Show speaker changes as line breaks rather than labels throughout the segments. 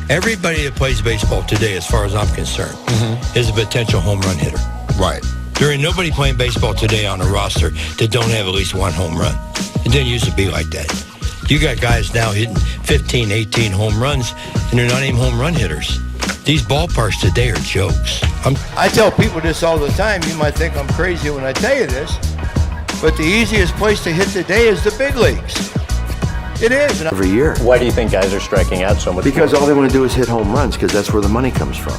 Everybody that plays baseball today, as far as I'm concerned, is a potential home run hitter.
Right.
There ain't nobody playing baseball today on a roster that don't have at least one home run. It didn't used to be like that. You got guys now hitting 15, 18 home runs, and they're not even home run hitters. These ballparks today are jokes. I tell people this all the time. You might think I'm crazy when I tell you this, but the easiest place to hit today is the big leagues. It is.
Every year.
Why do you think guys are striking out so much?
Because all they want to do is hit home runs, because that's where the money comes from.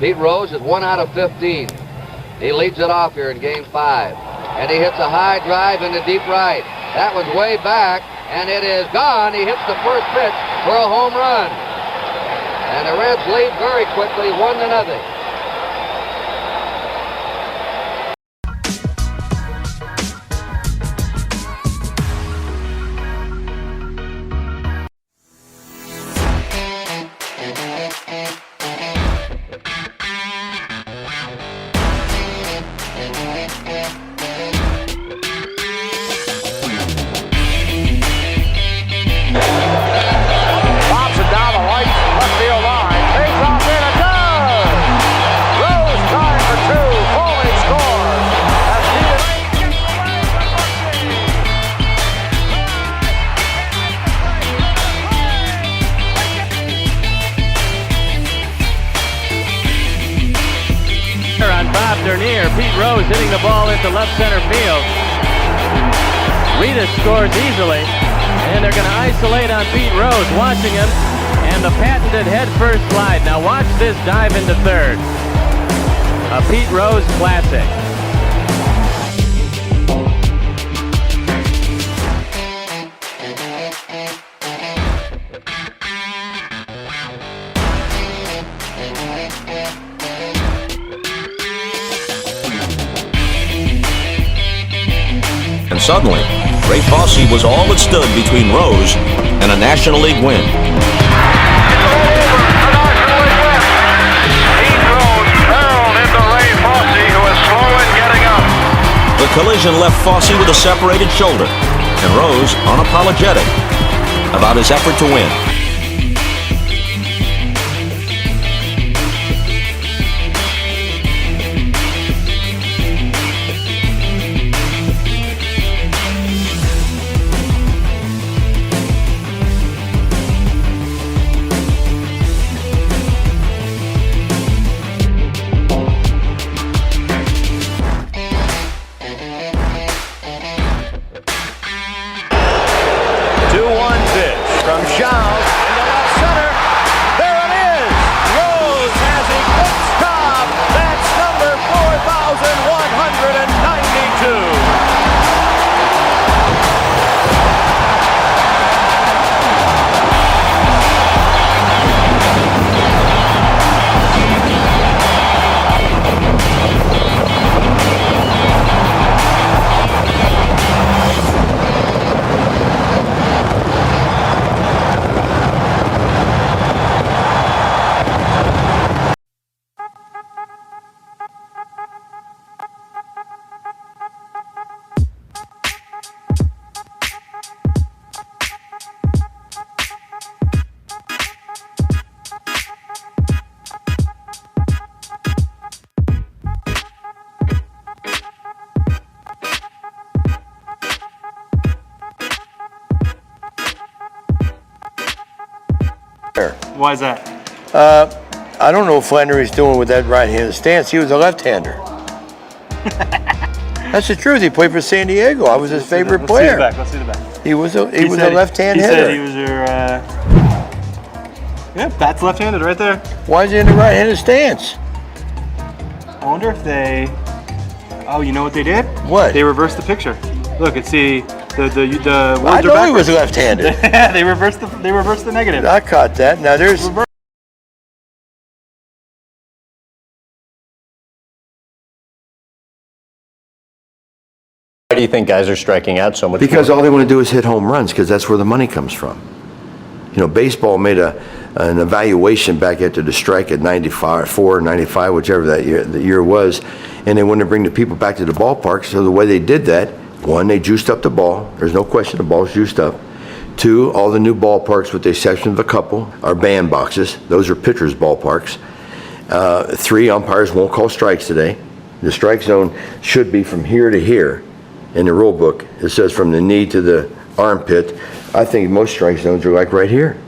Pete Rose is 1 out of 15. He leads it off here in Game 5. And he hits a high drive into deep right. That was way back, and it is gone. He hits the first pitch for a home run. And the Reds lead very quickly, 1-0.
Tinier, Pete Rose hitting the ball into left center field. Rita scores easily, and they're going to isolate on Pete Rose, watching him, and the patented head-first slide. Now watch this dive into third. A Pete Rose classic.
And suddenly, Ray Fosse was all that stood between Rose and a National League win.
Pete Rose barreled into Ray Fosse, who was slow in getting up.
The collision left Fosse with a separated shoulder, and Rose unapologetic about his effort to win.
Why is that?
I don't know what Flannery's doing with that right-handed stance. He was a left-hander. That's the truth. He played for San Diego. I was his favorite player.
Let's see the back.
He was a left-hand hitter.
He said he was your. Yeah, that's left-handed right there.
Why is he in the right-handed stance?
I wonder if they. Oh, you know what they did?
What?
They reversed the picture. Look, it's the words
I know he was left-handed.
Yeah, they reversed the negative.
I caught that. Now there's.
Why do you think guys are striking out so much?
Because all they want to do is hit home runs, because that's where the money comes from. You know, baseball made an evaluation back after the strike at 94, 95, whichever the year was, and they wanted to bring the people back to the ballpark. So the way they did that One, they juiced up the ball. There's no question the ball's juiced up. Two, all the new ballparks, with the exception of a couple, are bandboxes. Those are pitchers' ballparks. Three, umpires won't call strikes today. The strike zone should be from here to here. In the rule book, it says from the knee to the armpit. I think most strike zones are like right here.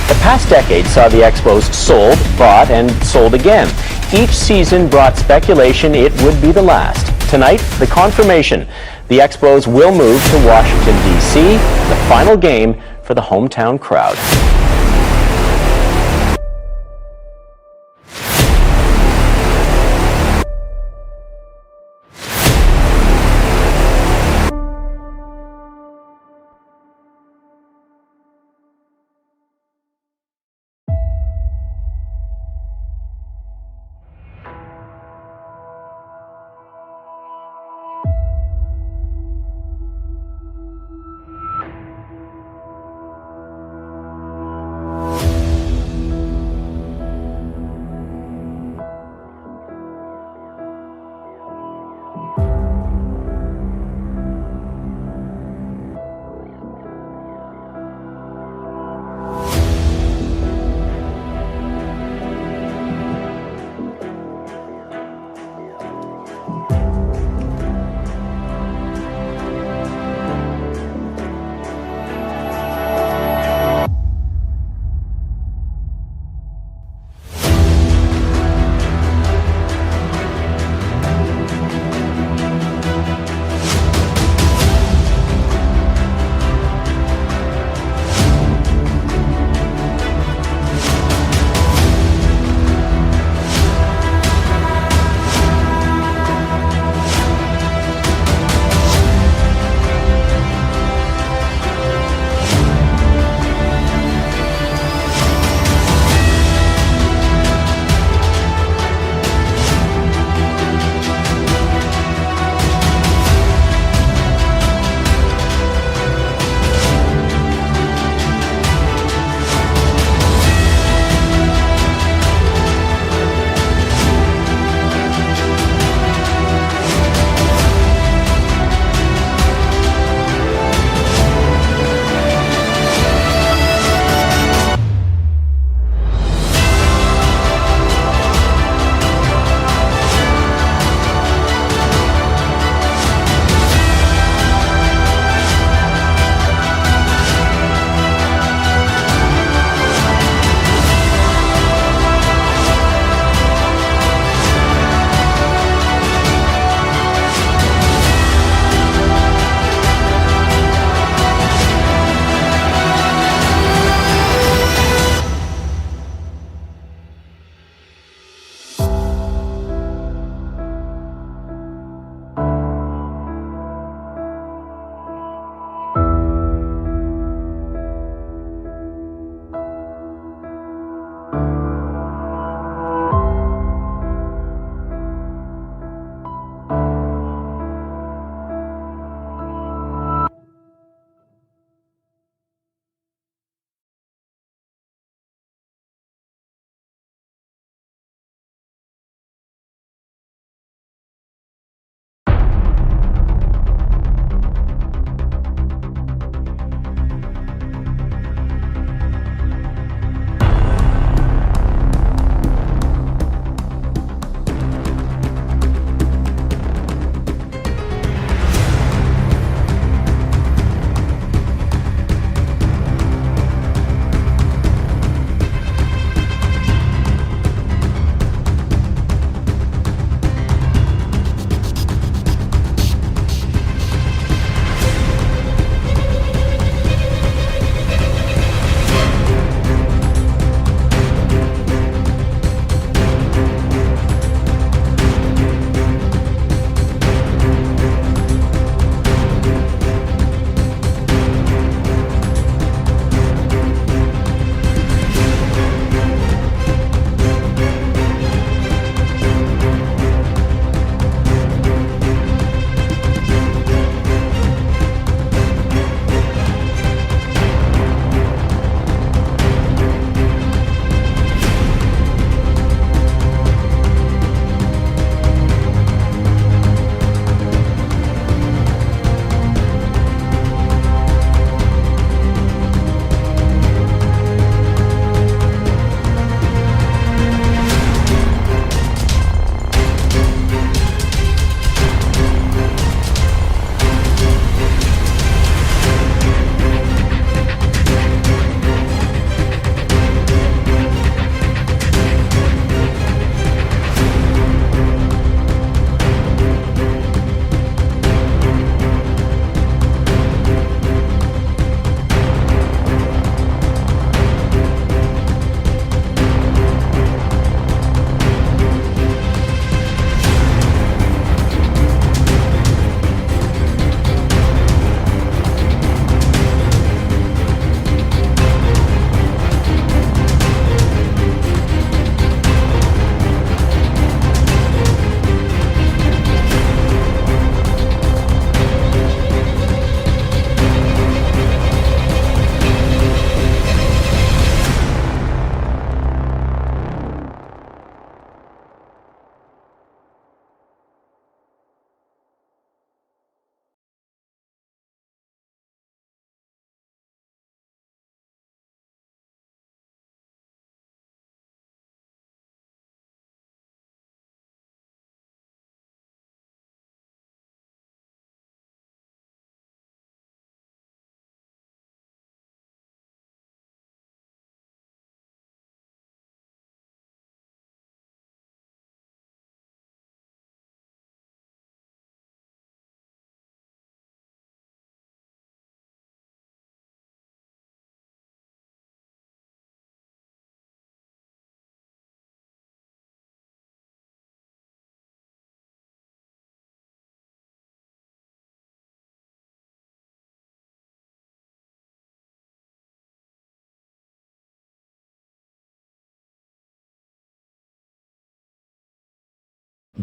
The past decade saw the Expos sold, bought, and sold again. Each season brought speculation it would be the last. Tonight, the confirmation. The Expos will move to Washington, D.C., the final game for the hometown crowd.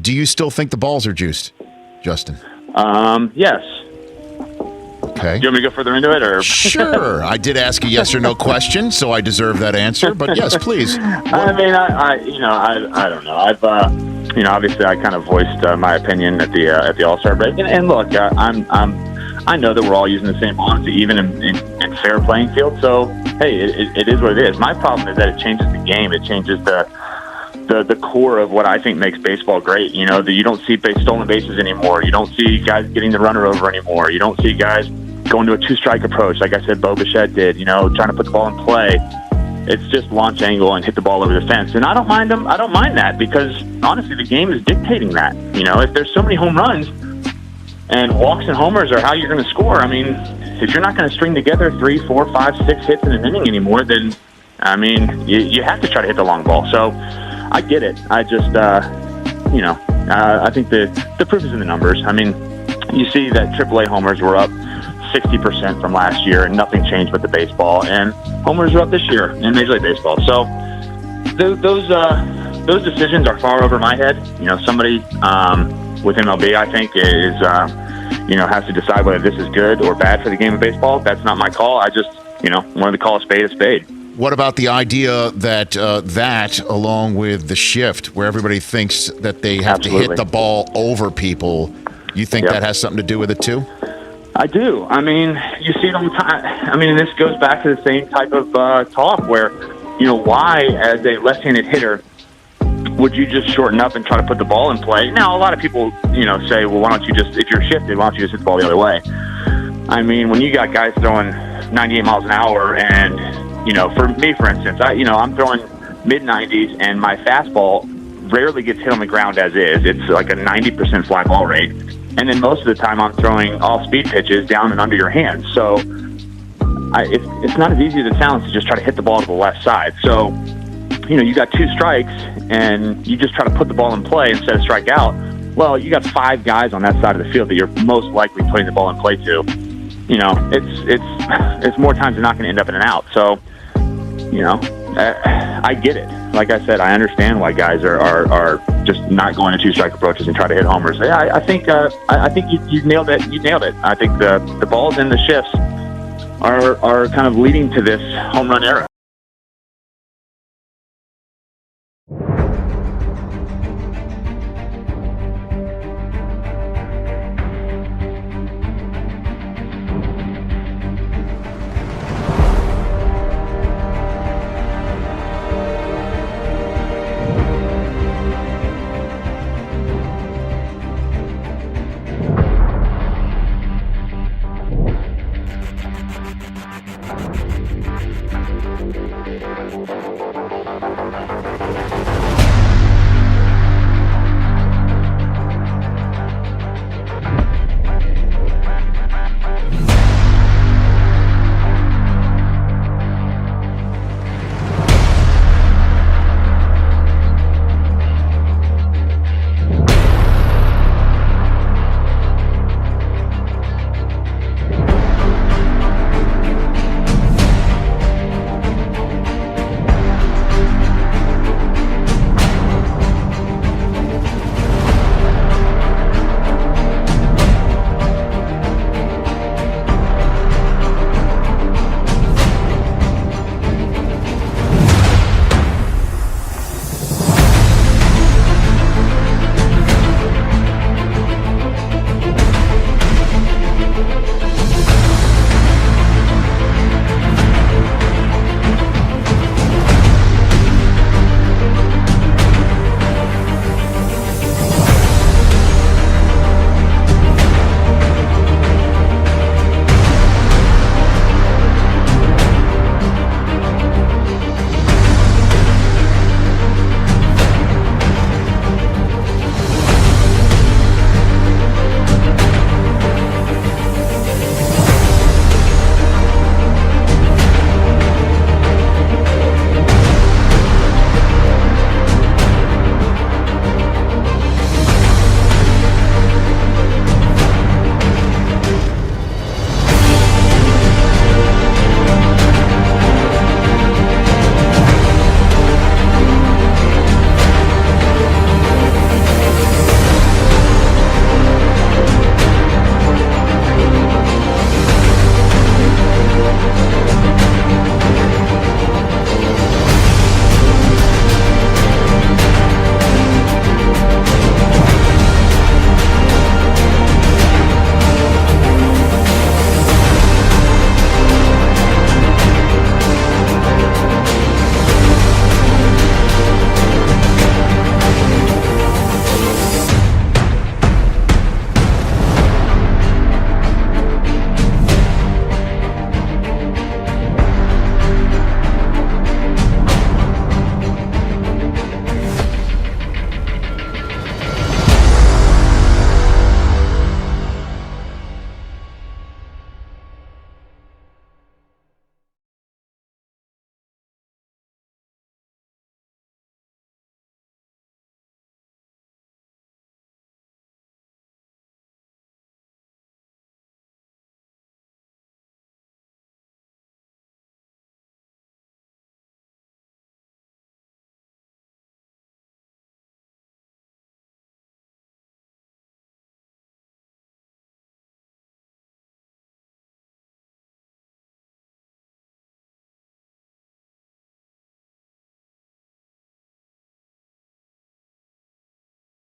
Do you still think the balls are juiced, Justin?
Yes.
Okay.
Do you want me to go further into it, or?
Sure. I did ask a yes or no question, so I deserve that answer. But yes, please.
I mean, I don't know. I've, obviously, I kind of voiced my opinion at the All-Star break, and look, I know that we're all using the same balls, even in fair playing field. So, hey, it is what it is. My problem is that it changes the game. It changes the core of what I think makes baseball great. You know, that you don't see stolen bases anymore. You don't see guys getting the runner over anymore. You don't see guys going to a two-strike approach, like I said, Bo Bichette did, trying to put the ball in play. It's just launch angle and hit the ball over the fence. And I don't mind them. I don't mind that because, honestly, the game is dictating that. If there's so many home runs and walks and homers are how you're going to score, I mean, if you're not going to string together 3, 4, 5, 6 hits in an inning anymore, then, I mean, you have to try to hit the long ball. So I get it. I just, I think the proof is in the numbers. I mean, you see that AAA homers were up 60% from last year, and nothing changed with the baseball. And homers are up this year in Major League Baseball. So those decisions are far over my head. Somebody with MLB, I think, is has to decide whether this is good or bad for the game of baseball. That's not my call. I just wanted to call a spade a spade.
What about the idea that that, along with the shift, where everybody thinks that they have to hit the ball over people, you think that has something to do with it too?
I do. I mean, you see it all the time. I mean, and this goes back to the same type of talk where, why, as a left-handed hitter, would you just shorten up and try to put the ball in play? Now, a lot of people, say, well, why don't you just, if you're shifted, why don't you just hit the ball the other way? I mean, when you got guys throwing 98 miles an hour and, for me, for instance, I'm throwing mid-90s and my fastball rarely gets hit on the ground as is. It's like a 90% fly ball rate. And then most of the time I'm throwing off-speed pitches down and under your hands. So it's not as easy as it sounds to just try to hit the ball to the left side. So, you got 2 strikes and you just try to put the ball in play instead of strike out. Well, you got 5 guys on that side of the field that you're most likely putting the ball in play to. It's more times than not going to end up in an out. So, I get it. Like I said, I understand why guys are just not going to 2-strike approaches and try to hit homers. I think you nailed it. You nailed it. I think the balls and the shifts are kind of leading to this home run era.